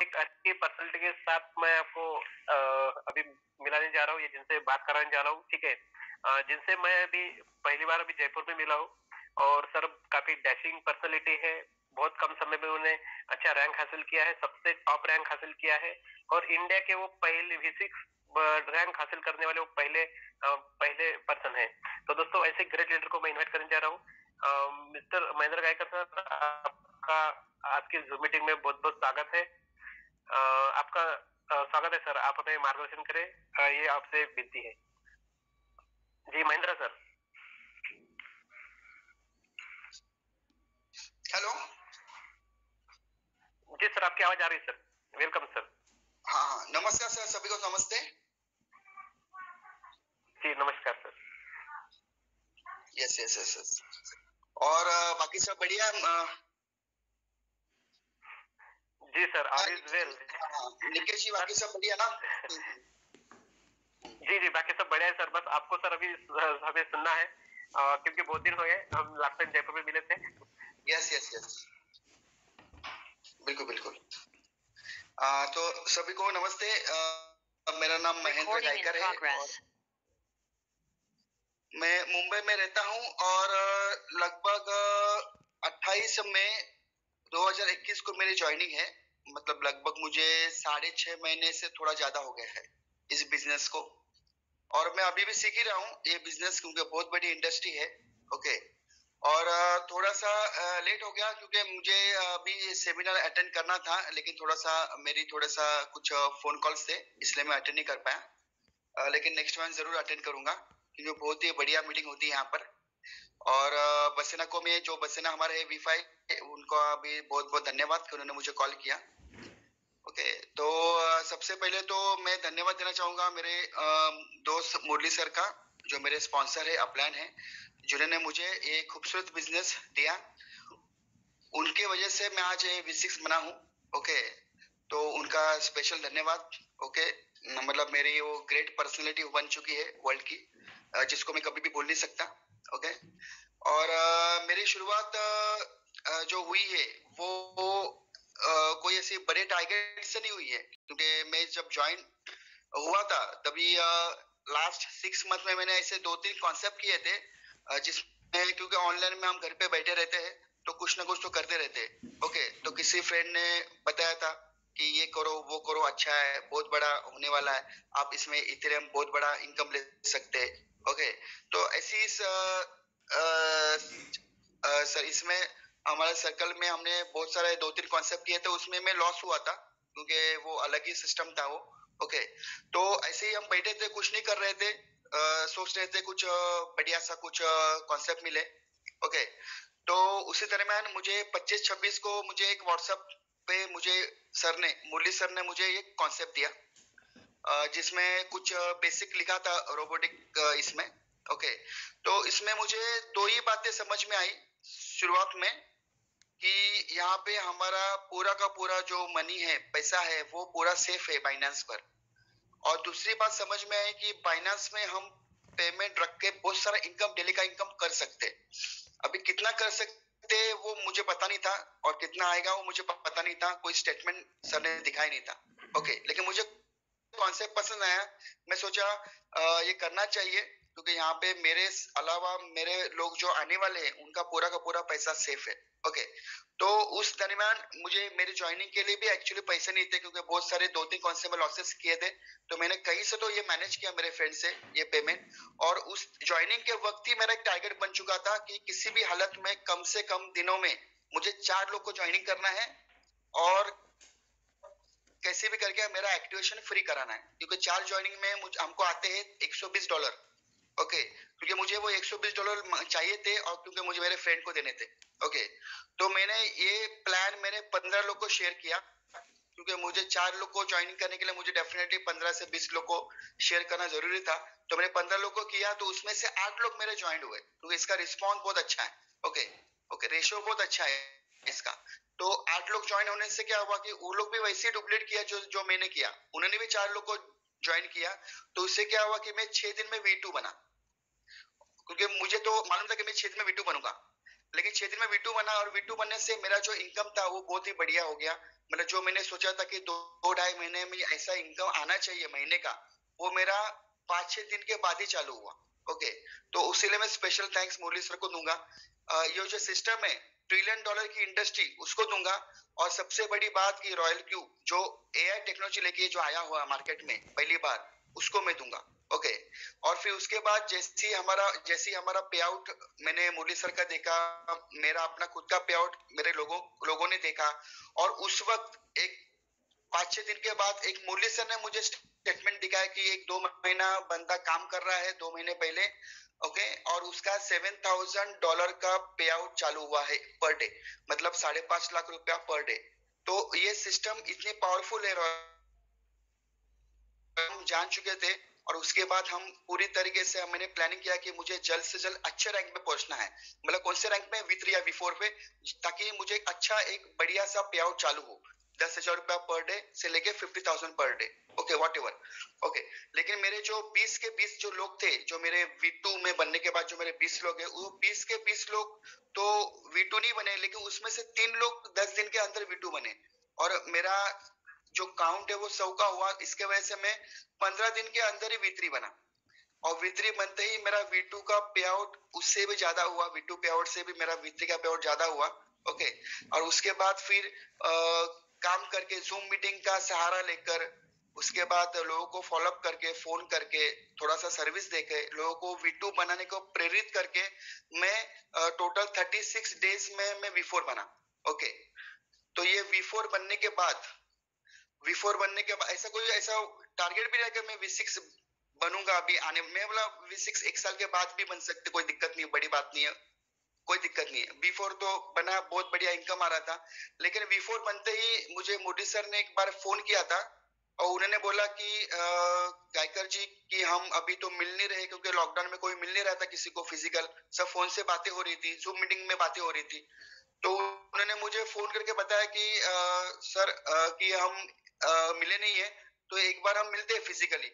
एक अच्छी पर्सनैलिटी के साथ मैं आपको अभी मिलाने जा रहा हूँ, या जिनसे बात कराने जा रहा हूँ, ठीक है? जिनसे मैं अभी पहली बार अभी जयपुर में मिला हूँ, और सर काफ़ी डैशिंग पर्सनैलिटी है। बहुत कम समय में उन्होंने अच्छा रैंक हासिल किया है, सबसे टॉप रैंक हासिल किया है, और इंडिया के वो पहले V6 रैंक हासिल करने वाले वो पहले पर्सन हैं। तो दोस्तों, ऐसे ग्रेट लीडर को मैं इन्वाइट करने जा रहा हूँ। मिस्टर महेंद्र गायकर सर, आपका आज की ज़ूम मीटिंग में बहुत-बहुत स्वागत है। आपका स्वागत है सर, आप हमें मार्गदर्शन करें, ये आपसे विनती है। जी महेंद्र सर। हेलो। जी सर, आपकी आवाज आ रही है सर। Welcome sir. हाँ, नमस्कार सर, सभी को नमस्ते। जी नमस्कार sir. Yes yes yes yes. और बाकी सब बढ़िया? जी सर, हाँ, ऑल इज वेल। निकेश जी, बाकी सब बढ़िया ना? जी जी, बाकी सब बढ़िया है सर। बस आपको सर अभी हमें सुनना है, क्योंकि बहुत दिन हो गए, हम लास्ट टाइम जयपुर में मिले थे। यस यस यस, बिल्कुल बिल्कुल। तो सभी को नमस्ते। मेरा नाम महेंद्र गायकर है और मैं मुंबई में रहता हूँ, और लगभग 28 मई 2021 को मेरी ज्वाइनिंग है। मतलब लगभग मुझे 6.5 महीने से थोड़ा ज्यादा हो गया है इस बिजनेस को, और मैं अभी भी सीख ही रहा हूँ ये बिजनेस, क्योंकि बहुत बड़ी इंडस्ट्री है। ओके। और थोड़ा सा लेट हो गया, क्योंकि मुझे अभी सेमिनार अटेंड करना था, लेकिन थोड़ा सा मेरी थोड़ा सा कुछ फोन कॉल्स थे, इसलिए मैं अटेंड नहीं कर पाया। लेकिन नेक्स्ट टाइम जरूर अटेंड करूंगा, क्योंकि बहुत ही बढ़िया मीटिंग होती है यहाँ पर। और बसेना को में जो बसेना हमारे है V5, उनका भी बहुत बहुत धन्यवाद कि उन्होंने मुझे कॉल किया। ओके। तो सबसे पहले तो मैं धन्यवाद देना चाहूंगा मेरे दोस्त मुरली सर का, जो मेरे स्पॉन्सर है, अपलाइन है, जिन्होंने मुझे एक खूबसूरत बिजनेस दिया। उनके वजह से मैं आज V6 बना हूँ। ओके। तो उनका स्पेशल धन्यवाद। ओके। मतलब मेरी वो ग्रेट पर्सनैलिटी बन चुकी है वर्ल्ड की, जिसको मैं कभी भी भूल नहीं सकता। ओके। और मेरी शुरुआत जो हुई है वो कोई ऐसे बड़े टारगेट से नहीं हुई है, क्योंकि मैं जब ज्वाइन हुआ था तभी लास्ट 6 मंथ में मैंने ऐसे 2-3 कॉन्सेप्ट किए थे, जिसमें क्योंकि ऑनलाइन में हम घर पे बैठे रहते हैं, तो कुछ ना कुछ तो करते रहते हैं। ओके। तो किसी फ्रेंड ने बताया था कि ये करो वो करो, अच्छा है, बहुत बड़ा होने वाला है, आप इसमें इथेरियम बहुत बड़ा इनकम ले सकते हैं। ओके। तो ऐसी सर इसमें हमारे सर्कल में हमने बहुत सारे 2-3 कॉन्सेप्ट किए थे, उसमें मैं लॉस हुआ था, क्योंकि वो अलग ही सिस्टम था वो। ओके। तो ऐसे ही हम बैठे थे, कुछ नहीं कर रहे थे, सोच रहे थे कुछ बढ़िया सा कुछ कॉन्सेप्ट मिले। ओके। तो उसी दरमियान मुझे 25-26 को मुझे एक व्हाट्सएप पे मुझे मुरली सर ने मुझे एक कॉन्सेप्ट दिया, जिसमें कुछ बेसिक लिखा था रोबोटिक इसमें। ओके। तो इसमें मुझे दो ही बातें समझ में आई शुरुआत में, कि यहाँ पे हमारा पूरा का पूरा जो मनी है, पैसा है, वो पूरा सेफ है बाइनेंस पर। और दूसरी बात समझ में आई कि बाइनेंस में हम पेमेंट रख के बहुत सारा इनकम, डेली का इनकम कर सकते। अभी कितना कर सकते वो मुझे पता नहीं था, और कितना आएगा वो मुझे पता नहीं था, कोई स्टेटमेंट सर ने दिखाई नहीं था। ओके। लेकिन मुझे कॉन्सेप्ट पसंद आया। मैं सोचा ये करना चाहिए, क्योंकि यहाँ पे मेरे अलावा मेरे लोग जो आने वाले हैं, उनका पूरा का पूरा पैसा सेफ है। ओके। तो उस दरमियान मुझे मेरी ज्वाइनिंग के लिए भी एक्चुअली पैसे नहीं थे, क्योंकि बहुत सारे 2-3 कॉन्सेप्ट लॉसेस किए थे, तो मैंने कहीं से तो ये मैनेज किया मेरे फ्रेंड से ये पेमेंट। और उस ज्वाइनिंग के वक्त ही मेरा एक टारगेट बन चुका था कि किसी भी हालत में कम से कम दिनों में मुझे 4 लोग को ज्वाइनिंग करना है, और कैसे भी करके मेरा एक्टिवेशन फ्री कराना है, क्योंकि 4 ज्वाइनिंग में हमको आते हैं $120। ओके। क्योंकि मुझे वो $120 चाहिए थे, और क्योंकि मुझे मेरे फ्रेंड को देने थे। ओके। तो मैंने ये प्लान मैंने 15 लोग को शेयर किया, क्योंकि मुझे 4 लोग को ज्वाइनिंग करने के लिए मुझे डेफिनेटली 15 से 20 लोग को शेयर करना जरूरी था। तो मैंने 15 लोग को किया, तो उसमें से 8 लोग मेरे ज्वाइन हुए, क्योंकि इसका रिस्पॉन्स बहुत अच्छा है। ओके। ओके, रेशियो बहुत अच्छा है इसका। तो 8 लोग ज्वाइन होने से क्या हुआ कि वो लोग भी वैसे ही डुप्लीट किया जो जो मैंने किया, उन्होंने भी 4 लोग को ज्वाइन किया। तो उससे क्या हुआ कि मैं 6 दिन में V2 बना, क्योंकि मुझे तो मालूम था कि मैं 6 दिन में V2 बनूंगा। लेकिन 6 दिन में V2 बना, और V2 बनने से मेरा जो इनकम था वो बहुत ही बढ़िया हो गया। मतलब जो मैंने सोचा था कि 2 ढाई महीने में ऐसा इनकम आना चाहिए महीने का, वो मेरा 5-6 दिन के बाद ही चालू हुआ। ओके, तो उसीलिए मैं स्पेशल थैंक्स मुरली सर को दूंगा। ये जो सिस्टम है $1 ट्रिलियन की इंडस्ट्री, उसको दूंगा। और सबसे बड़ी बात कि रॉयल क्यू जो एआई टेक्नोलॉजी लेके जो आया हुआ मार्केट में पहली बार, उसको मैं दूंगा। ओके, और फिर उसके बाद जैसी हमारा पे आउट मैंने मुरली सर का देखा, मेरा अपना खुद का पे आउट मेरे लोगों ने देखा। और उस वक्त एक 5-6 दिन के बाद एक मुरली सर ने मुझे स्टेटमेंट दिखाया कि एक 2 महीना बंदा काम कर रहा है 2 महीने पहले। ओके, और उसका $7,000 का पे आउट चालू हुआ है पर डे, मतलब 5.5 लाख रुपया पर डे। तो ये सिस्टम इतनी पावरफुल है, हम जान चुके थे। और उसके बाद हम पूरी तरीके से मैंने प्लानिंग किया कि मुझे जल्द से जल्द अच्छे रैंक पे पहुंचना है, मतलब कौन से रैंक में, V3 या V4 पे, ताकि मुझे अच्छा एक बढ़िया सा पे आउट चालू हो, $10,000 पर डे से लेके 50,000 per day. Okay, what ever. Okay, लेकिन मेरे जो 20 के 20 जो लोग थे, जो मेरे V2 में बनने के बाद जो मेरे 20 लोग हैं, वो 20 के 20 लोग तो V2 नहीं बने, लेकिन उसमें से 3 लोग 10 दिन के अंदर V2 बने। और मेरा जो काउंट है वो 100 का हुआ। इसके वजह से मैं 15 दिन के अंदर ही V3 बना। और V3 बनते ही मेरा V2 का पे आउट उससे भी ज्यादा हुआ, V2 पे आउट से भी मेरा V3 का पे आउट ज्यादा हुआ। ओके, और उसके बाद फिर काम करके जूम मीटिंग का सहारा लेकर, उसके बाद लोगों को फॉलोअप करके, फोन करके, थोड़ा सा सर्विस देके, लोगों को V2 बनाने को प्रेरित करके, मैं टोटल 36 डेज में मैं V4 बना। ओके, तो ये V4 बनने के बाद, ऐसा टारगेट भी नहीं है कि मैं V6 बनूंगा अभी आने में, बोला V6 1 साल के बाद भी बन सकते, कोई दिक्कत नहीं, बड़ी बात नहीं है, कोई दिक्कत नहीं है। V4 तो बना, बहुत बढ़िया इनकम आ रहा था। लेकिन V4 बनते ही मुझे मोदी सर ने एक बार फोन किया था, और उन्होंने बोला कि गायकर जी कि हम अभी तो मिल नहीं रहे, क्योंकि लॉकडाउन में कोई मिल नहीं रहा था किसी को फिजिकल, सब फोन से बातें हो रही थी, जूम मीटिंग में बातें हो रही थी। तो उन्होंने मुझे फोन करके बताया कि सर कि हम मिले नहीं है, तो एक बार हम मिलते हैं फिजिकली,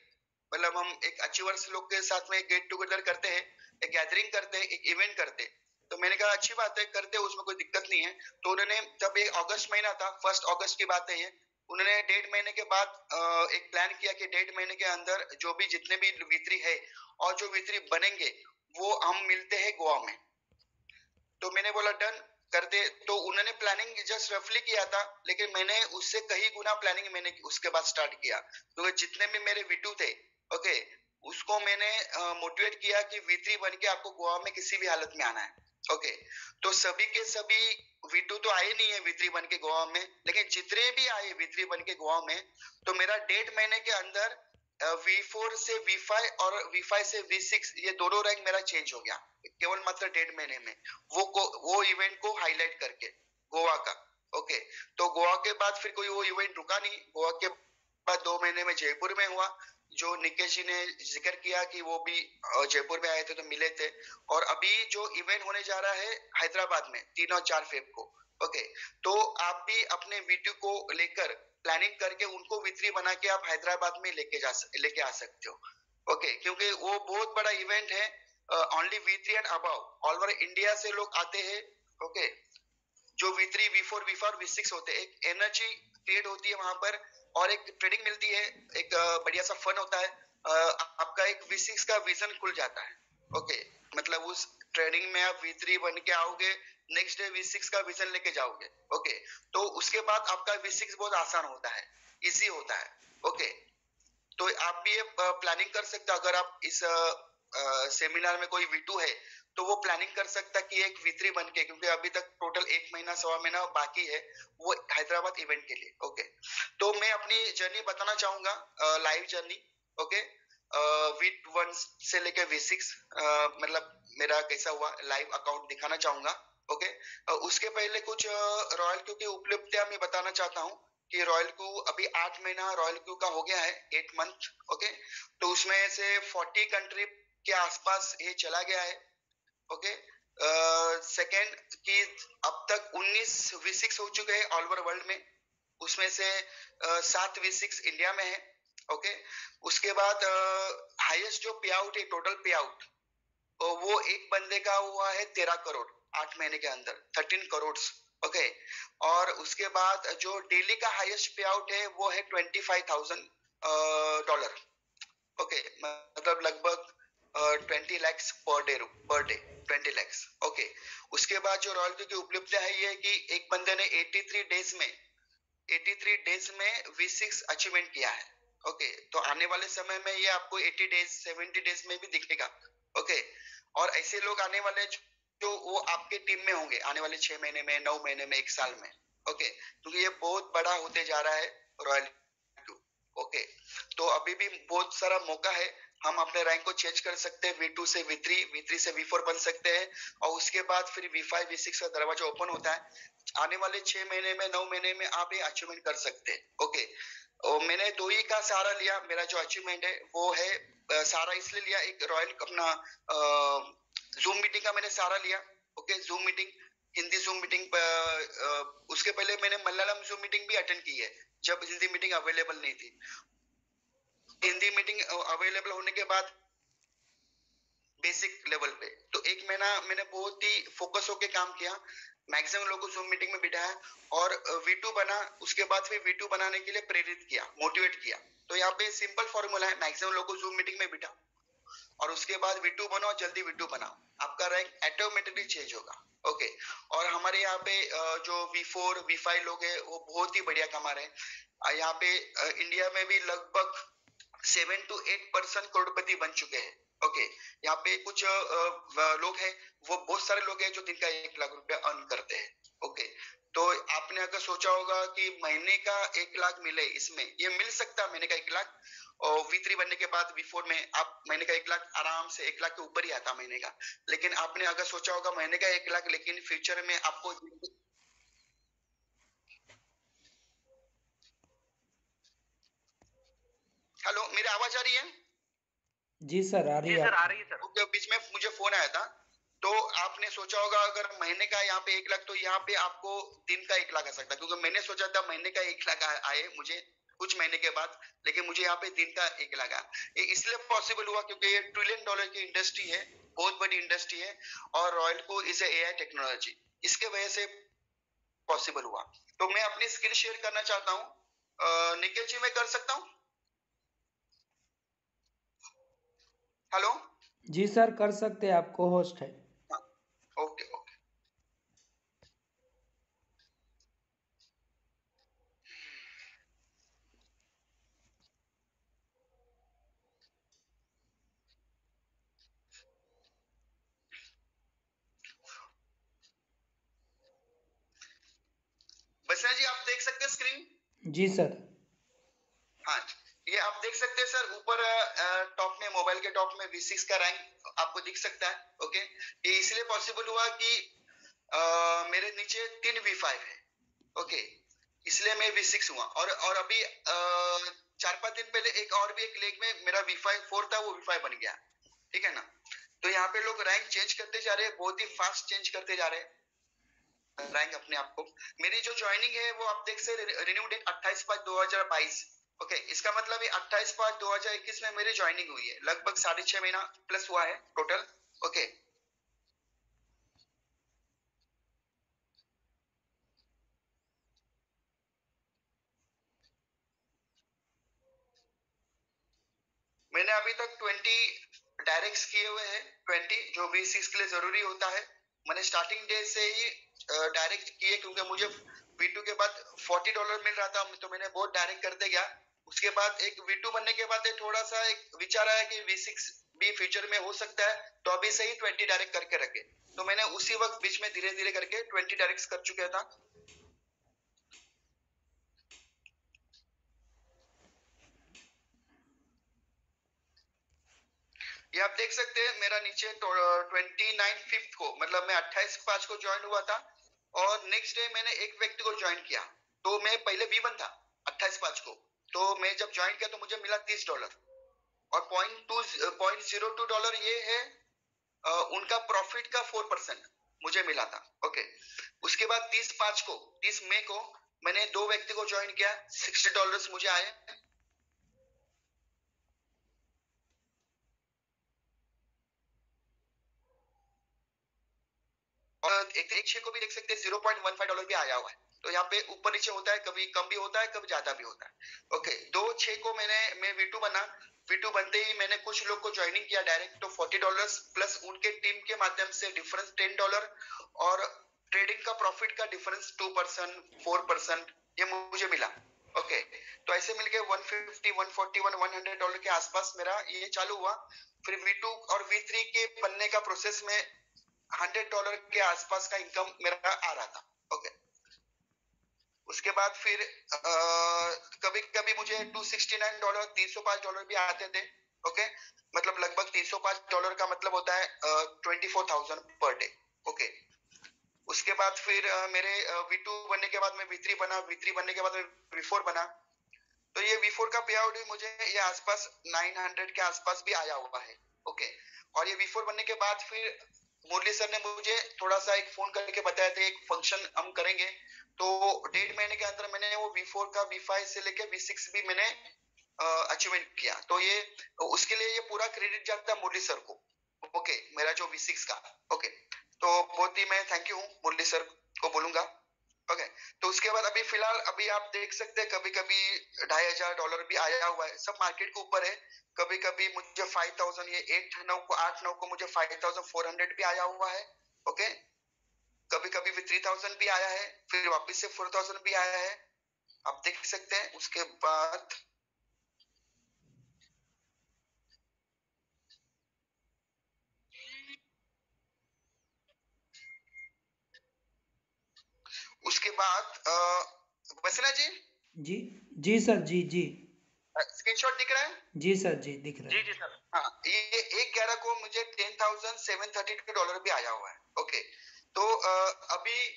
मतलब हम एक अचीवर्स लोग के साथ में गेट टुगेदर करते हैं, एक गैदरिंग करते हैं, एक इवेंट करते हैं। तो मैंने कहा अच्छी बात है, करते हैं, उसमें कोई दिक्कत नहीं है। तो उन्होंने, तब एक अगस्त महीना था, 1 अगस्त की बात है ये, उन्होंने 1.5 महीने के बाद एक प्लान किया कि 1.5 महीने के अंदर जो भी जितने भी V3 है और जो V3 बनेंगे, वो हम मिलते हैं गोवा में। तो मैंने बोला डन, कर दे। तो उन्होंने प्लानिंग जस्ट रफली किया था, लेकिन मैंने उससे कहीं गुना प्लानिंग मैंने उसके बाद स्टार्ट किया, क्योंकि जितने भी मेरे V2 थे, ओके, उसको मैंने मोटिवेट किया कि V3 बन के आपको गोवा में किसी भी हालत में आना है। ओके, तो सभी के सभी V2 तो आए नहीं है V3 बन के गोवा में, लेकिन जितने भी आए V3 बन के गोवा में, तो मेरा 1.5 महीने के अंदर V4 से V5 और V5 से V6 ये दोनों रैंक मेरा चेंज हो गया, केवल मात्र 1.5 महीने में, वो इवेंट को हाईलाइट करके गोवा का। ओके, तो गोवा के बाद फिर कोई वो इवेंट रुका नहीं। गोवा के बाद 2 महीने में जयपुर में हुआ, जो निकेश जी ने जिक्र किया कि वो भी जयपुर में आए थे तो मिले थे। और अभी जो इवेंट होने जा रहा है हैदराबाद में 3 और 4 फेब को। ओके, तो आप भी अपने V2 को लेकर प्लानिंग करके उनको V3 बना के आप हैदराबाद में लेके आ सकते हो। ओके, क्योंकि वो बहुत बड़ा इवेंट है, only V3 and above, all over India से लोग आते हैं। ओके, जो V3 V4 V5 V6 होते हैं, एक एनर्जी क्रिएट होती है वहां पर, और एक ट्रेनिंग मिलती है, एक बढ़िया सा फन होता है। आपका एक V6 का विजन खुल जाता है। ओके, मतलब उस ट्रेनिंग में आप V3 बन के आओगे, नेक्स्ट डे V6 का विजन लेके जाओगे। ओके, तो उसके बाद आपका V6 बहुत आसान होता है, इजी होता है। ओके, तो आप भी ये प्लानिंग कर सकते हो, अगर आप इस सेमिनार में कोई V2 है, तो वो प्लानिंग कर सकता है कि एक V3 बन के, क्योंकि अभी तक टोटल 1 महीना 1.25 महीना बाकी है वो हैदराबाद इवेंट के लिए। ओके, तो मैं अपनी जर्नी बताना चाहूंगा, लाइव जर्नी। ओके, V1 से लेके V6, मतलब मेरा कैसा हुआ, लाइव अकाउंट दिखाना चाहूंगा। ओके, उसके पहले कुछ रॉयल क्यू की उपलब्धियां मैं बताना चाहता हूँ कि रॉयल क्यू अभी 8 महीना रॉयल क्यू का हो गया है, 8 मंथ। ओके, तो उसमें से 40 कंट्री के आसपास ये चला गया है। ओके, सेकेंड कि अब तक 19 V6 हो चुके हैं ऑल ओवर वर्ल्ड में, उसमें से 7 V6 इंडिया में है। ओके, उसके बाद हाईएस्ट जो पे आउट है, टोटल पे आउट, वो एक बंदे का हुआ है 13 करोड़ 8 महीने के अंदर, 13 करोड़। ओके। और उसके बाद जो डेली का हाईएस्ट पे आउट है वो है $25,000। ओके, मतलब लगभग 20 lakhs per day 20 lakhs। Okay. उसके बाद जो रॉयल की उपलब्धियां है ये कि एक बंदे ने 83 डेज में V6 अचीवमेंट किया है। ओके, तो आने वाले समय में ये आपको 80 डेज 70 डेज में भी दिखेगा। ओके, और ऐसे लोग आने वाले जो वो आपके टीम में होंगे आने वाले 6 महीने में, 9 महीने में, 1 साल में। ओके, क्योंकि ये बहुत बड़ा होते जा रहा है रॉयल। ओके, तो अभी भी बहुत सारा मौका है, हम अपने रैंक को चेंज कर सकते हैं V2 से V3, V3 से V4 बन सकते हैं, और उसके बाद फिर V5 V6 का दरवाजा ओपन होता है। आने वाले 6 महीने में, 9 महीने में आप ये अचीवमेंट कर सकते हैं। ओके, और मैंने 2 ही का सहारा लिया। मेरा जो अचीवमेंट है वो है सहारा इसलिए लिया, एक रॉयल अपना जूम मीटिंग का मैंने सहारा लिया। Okay, zoom meeting, Hindi zoom meeting. उसके पहले मैंने मलयालम जूम मीटिंग भी अटेंड की है जब हिंदी मीटिंग अवेलेबल नहीं थी। हिंदी मीटिंग अवेलेबल होने के बाद बेसिक लेवल पे तो 1 महीना मैंने बहुत ही फोकस होके काम किया, मैक्सिमम लोगों को जूम मीटिंग में बिठाया और V2 बना। उसके बाद फिर V2 बनाने के लिए प्रेरित किया, मोटिवेट किया। तो यहाँ पे सिंपल फॉर्मूला है, मैक्सिमम लोगों को जूम मीटिंग में बिठा और उसके बाद V2 बनाओ, जल्दी V2 बनाओ, आपका रैंक ऑटोमेटिकली चेंज होगा। ओके, और हमारे यहाँ पे जो V4 V5 लोग हैं वो बहुत ही बढ़िया कमा रहे हैं। यहाँ पे इंडिया में भी लगभग 7 to 8% करोड़पति बन चुके हैं। ओके, यहाँ पे कुछ लोग हैं, वो बहुत सारे लोग हैं जो दिन का 1 लाख रुपया अर्न करते हैं। ओके, तो आपने अगर सोचा होगा कि महीने का 1 लाख मिले, इसमें ये मिल सकता है महीने का 1 लाख, और V3 बनने के बाद V4 में आप महीने का 1 लाख आराम से 1 लाख के ऊपर ही आता महीने का। लेकिन आपने अगर सोचा होगा महीने का 1 लाख, लेकिन फ्यूचर में आपको, हेलो, मेरी आवाज आ रही है? जी सर, आ रही जी है। सर, आ रही है सर। ओके, बीच में मुझे फोन आया था। तो आपने सोचा होगा अगर महीने का यहाँ पे 1 लाख, तो यहाँ पे आपको दिन का 1 लाख आ सकता है, क्योंकि मैंने सोचा था महीने का 1 लाख आए मुझे कुछ महीने के बाद, लेकिन मुझे यहाँ पे दिन का 1 लाख आया। ये इसलिए पॉसिबल हुआ क्योंकि ये $1 ट्रिलियन की इंडस्ट्री है, बहुत बड़ी इंडस्ट्री है, और रॉयल को इज AI टेक्नोलॉजी, इसके वजह से पॉसिबल हुआ। तो मैं अपनी स्किल शेयर करना चाहता हूँ। निखिल जी, मैं कर सकता हूँ? हेलो। जी सर, कर सकते हैं, आपको होस्ट है। हाँ, ओके ओके। बसरा जी, आप देख सकते हैं स्क्रीन? जी सर। हाँ, ये आप देख सकते हैं सर, ऊपर टॉप में, मोबाइल के टॉप में V6 का रैंक आपको दिख सकता है। ओके, ये इसलिए पॉसिबल हुआ कि मेरे नीचे 3 V5 है। ओके, इसलिए मैं V6 हुआ, और अभी 4-5 दिन पहले और भी एक लेग में मेरा V5 4 था, वो V5 बन गया। ठीक है ना? तो यहाँ पे लोग रैंक चेंज करते जा रहे हैं, बहुत ही फास्ट चेंज करते जा रहे हैं रैंक अपने आप को। मेरी जो ज्वाइनिंग है वो आप देख सकते, रिन्यू डेट 28/5/2022। ओके, इसका मतलब है 28/5/2021 में मेरी ज्वाइनिंग हुई है, लगभग 6.5 महीना प्लस हुआ है टोटल। ओके, मैंने अभी तक 20 डायरेक्ट्स किए हुए हैं, 20 जो V6 के लिए जरूरी होता है। मैंने स्टार्टिंग डे से ही डायरेक्ट किए, क्योंकि मुझे V2 के बाद $40 मिल रहा था, तो मैंने बहुत डायरेक्ट करते गया। उसके बाद एक V2 बनने के बाद थोड़ा सा एक विचार आया कि V6 भी फ्यूचर में हो सकता है, तो अभी से ही 20 डायरेक्ट करके रखे। तो मैंने उसी वक्त बीच में धीरे धीरे करके 20 डायरेक्ट कर चुका था। ये आप देख सकते हैं मेरा नीचे 29/5 को, मतलब मैं 28/5 को ज्वाइन हुआ था, और नेक्स्ट डे मैंने एक व्यक्ति को ज्वाइन किया। तो मैं पहले V1 था 28/5 को, तो मैं जब ज्वाइन किया तो मुझे मिला $30, और $0.02 ये है उनका प्रॉफिट का 4% मुझे मिला था। ओके, उसके बाद 30 मई को मैंने 2 व्यक्ति को ज्वाइन किया, $60 मुझे आए। और एक शेयर को भी देख सकते हैं $0.15 भी आया हुआ है। तो यहाँ पे ऊपर नीचे होता है, कभी कम भी होता है, कभी ज्यादा भी होता है। ओके, 2/6 को मैं V2 बना। V2 बनते ही मैंने कुछ लोग को ज्वाइनिंग किया डायरेक्ट, तो $40 प्लस उनके टीम के माध्यम से डिफरेंस $10 और ट्रेडिंग का प्रॉफिट का डिफरेंस 2%, 4% ये मुझे मिला। ओके, तो ऐसे मिलके 150, 141, $100 के आसपास मेरा ये चालू हुआ। फिर V2 और V3 के बनने का प्रोसेस में $100 के आसपास का इनकम मेरा आ रहा था। ओके, उसके बाद फिर कभी कभी मुझे $269, $305 भी आते थे। ओके, मतलब लगभग $305 का मतलब होता है 24,000 पर डे। ओके, उसके बाद फिर मेरे V2 बनने के बाद में V3 बना, V3 बनने के बाद में V4 बना। तो ये V4 का पे आउट भी मुझे ये आसपास 900 के आसपास भी आया हुआ है। ओके, और ये V4 बनने के बाद फिर मुरली सर ने मुझे थोड़ा सा एक फोन करके बताया था एक फंक्शन हम करेंगे, तो 1.5 महीने के अंदर मैंने वो V4 का V5 से लेके V6 भी मैंने अचीवमेंट किया। तो ये उसके लिए ये पूरा क्रेडिट जाता है मुरली सर को। ओके, मेरा जो V6 का। ओके, तो बहुत ही मैं थैंक यू हूँ मुरली सर को बोलूंगा। ओके, तो उसके बाद अभी फिलहाल अभी आप देख सकते हैं कभी कभी $2,500 भी आया हुआ है, सब मार्केट के ऊपर है। कभी कभी मुझे 5,000 ये 8-9 को मुझे 5,400 भी आया हुआ है। ओके, कभी कभी भी 3,000 भी आया है, फिर वापस से 4,000 भी आया है, आप देख सकते हैं। उसके बाद वसना जी जी जी सर, जी जी स्क्रीनशॉट दिख रहा है? जी सर, जी दिख रहा जी है। जी सर। हाँ, ये 1/11 को मुझे $10,732 भी आया हुआ है। ओके, तो अभी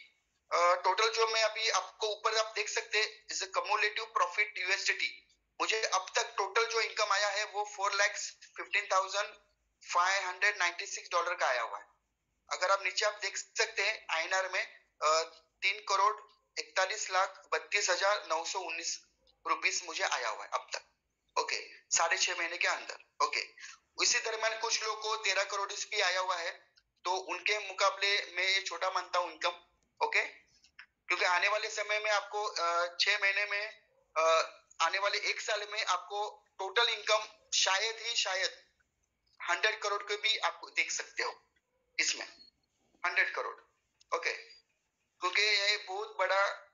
टोटल जो मैं अभी आपको ऊपर आप देख सकते हैं इज कम्युलेटिव प्रॉफिट USDT, मुझे अब तक टोटल जो इनकम आया है वो $4,15,596 का आया हुआ है। अगर आप नीचे आप देख सकते हैं INR में 3,41,32,919 रुपीस मुझे आया हुआ है अब तक। ओके, 6.5 महीने के अंदर। ओके, इसी दरमियान कुछ लोगों को 13 करोड़ भी आया हुआ है, तो उनके मुकाबले मैं ये छोटा मानता हूँ इनकम। ओके, क्योंकि आने वाले समय में आपको 6 महीने में आने वाले 1 साल में आपको टोटल इनकम शायद 100 करोड़ के भी आप देख सकते हो इसमें, 100 करोड़। ओके, क्योंकि ये बहुत बड़ा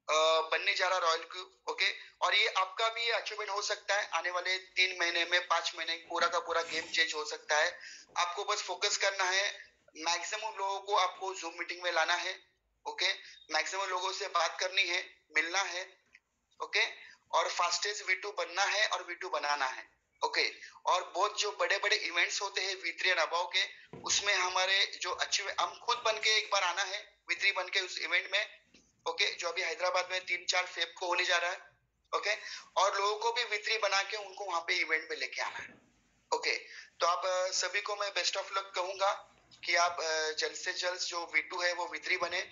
बनने जा रहा रॉयल क्यू। ओके, और ये आपका भी अचीवमेंट हो सकता है आने वाले 3 महीने में, 5 महीने, पूरा का पूरा गेम चेंज हो सकता है। आपको बस फोकस करना है, मैक्सिमम लोगों को आपको जूम मीटिंग में लाना है। ओके, मैक्सिमम लोगों से बात करनी है, मिलना है। ओके, और फास्टेस्ट V2 बनना है और V2 बनाना है। ओके, और बहुत जो बड़े बड़े इवेंट्स होते हैं V3 एंड अबव के, उसमें हमारे जो अच्छे हम खुद बन के एक बार आना है V3 बन के उस इवेंट में। ओके, जो अभी हैदराबाद में 3-4 फेब को होने जा रहा है। ओके, और लोगों को भी V3 बना के उनको वहां पे इवेंट में लेके आना है। ओके, तो आप सभी को मैं बेस्ट ऑफ लक कहूंगा कि आप जल्द से जल्द जो V2 है वो V3 बने,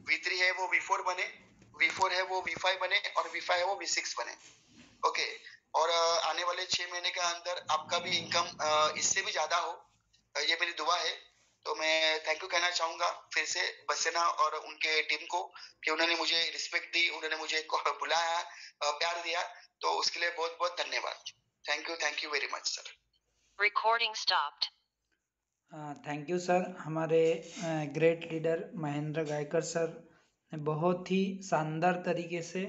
V3 है वो V4 बने, V4 है वो V5 बने, और V5 है वो V6 बने। ओके, और आने वाले 6 महीने के अंदर आपका भी इनकम इससे भी ज्यादा हो, ये मेरी दुआ है। तो मैं थैंक यू कहना चाहूंगा फिर से बसेना और उनके टीम को कि उन्होंने मुझे रिस्पेक्ट दी, उन्होंने मुझे बुलाया, प्यार दिया, तो उसके लिए बहुत बहुत धन्यवाद। Thank you very much sir. Recording stopped. Thank you sir. हमारे great leader Mahendra Gaikar sir ने बहुत ही शानदार तरीके से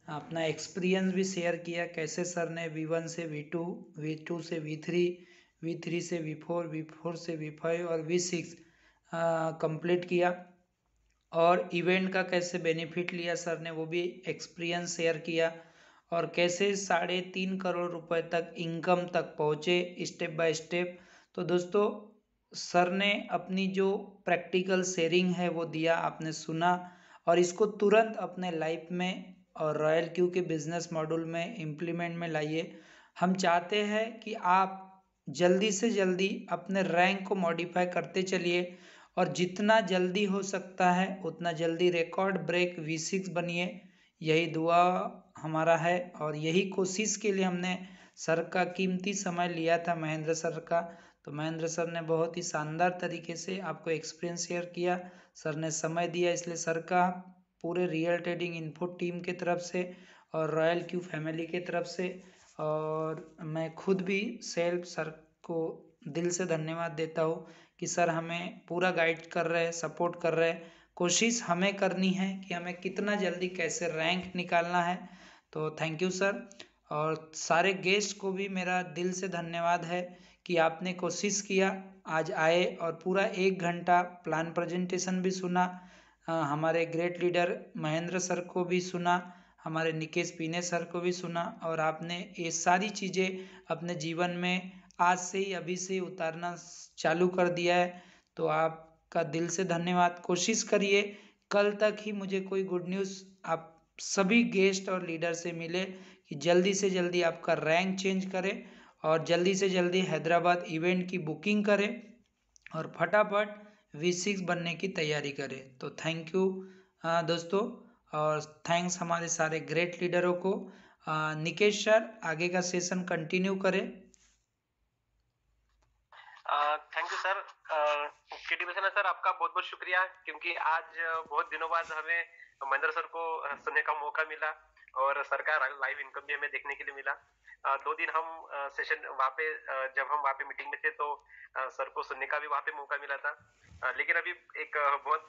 अपना एक्सपीरियंस भी शेयर किया, कैसे सर ने V1 से V2, V2 से V3, V3 से V4, V4 से V5 और V6 कंप्लीट किया, और इवेंट का कैसे बेनिफिट लिया सर ने वो भी एक्सपीरियंस शेयर किया, और कैसे 3.5 करोड़ रुपए तक इनकम तक पहुँचे स्टेप बाय स्टेप। तो दोस्तों, सर ने अपनी जो प्रैक्टिकल शेयरिंग है वो दिया, आपने सुना, और इसको तुरंत अपने लाइफ में और रॉयल क्यू के बिजनेस मॉड्यूल में इम्प्लीमेंट में लाइए। हम चाहते हैं कि आप जल्दी से जल्दी अपने रैंक को मॉडिफाई करते चलिए, और जितना जल्दी हो सकता है उतना जल्दी रिकॉर्ड ब्रेक V6 बनिए। यही दुआ हमारा है, और यही कोशिश के लिए हमने सर का कीमती समय लिया था, महेंद्र सर का। तो महेंद्र सर ने बहुत ही शानदार तरीके से आपको एक्सपीरियंस शेयर किया। सर ने समय दिया, इसलिए सर का पूरे रियल ट्रेडिंग इन्फो टीम के तरफ से और रॉयल क्यू फैमिली के तरफ से और मैं खुद भी सेल्फ सर को दिल से धन्यवाद देता हूँ कि सर हमें पूरा गाइड कर रहे हैं, सपोर्ट कर रहे हैं। कोशिश हमें करनी है कि हमें कितना जल्दी कैसे रैंक निकालना है। तो थैंक यू सर। और सारे गेस्ट को भी मेरा दिल से धन्यवाद है कि आपने कोशिश किया, आज आए और पूरा 1 घंटा प्लान प्रेजेंटेशन भी सुना, हमारे ग्रेट लीडर महेंद्र सर को भी सुना, हमारे निकेश पीने सर को भी सुना और आपने ये सारी चीज़ें अपने जीवन में आज से ही अभी से उतारना चालू कर दिया है। तो आपका दिल से धन्यवाद। कोशिश करिए कल तक ही मुझे कोई गुड न्यूज़ आप सभी गेस्ट और लीडर से मिले कि जल्दी से जल्दी आपका रैंक चेंज करें और जल्दी से जल्दी हैदराबाद इवेंट की बुकिंग करें और फटाफट V6 बनने की तैयारी करें। तो थैंक यू दोस्तों, और थैंक्स हमारे सारे ग्रेट लीडरों को। निकेश सर आगे का सेशन कंटिन्यू करें। Thank you sir. केटी मिशन सर, आपका बहुत बहुत शुक्रिया, क्योंकि आज बहुत दिनों बाद हमें महेंद्र सर को सुनने का मौका मिला और सर का लाइव इनकम भी हमें देखने के लिए मिला। 2 दिन हम सेशन वहाँ पे जब हम वहाँ पे मीटिंग में थे तो सर को सुनने का भी वहाँ पे मौका मिला था। लेकिन अभी एक बहुत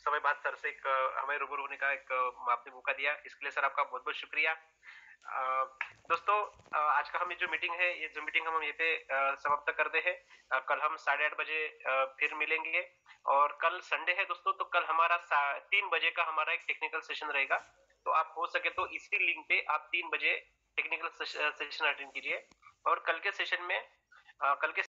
समय बाद सर से एक हमें रूबरू होने का एक आपने मौका दिया, इसके लिए सर आपका बहुत बहुत शुक्रिया। दोस्तों, आज का हम ये जो मीटिंग है, ये जो मीटिंग हम ये पे समाप्त करते हैं। कल हम 8:30 बजे फिर मिलेंगे और कल संडे है दोस्तों, तो कल हमारा 3 बजे का हमारा एक टेक्निकल सेशन रहेगा। तो आप हो सके तो इसी लिंक पे आप 3 बजे टेक्निकल सेशन अटेंड कीजिए और कल के सेशन में कल के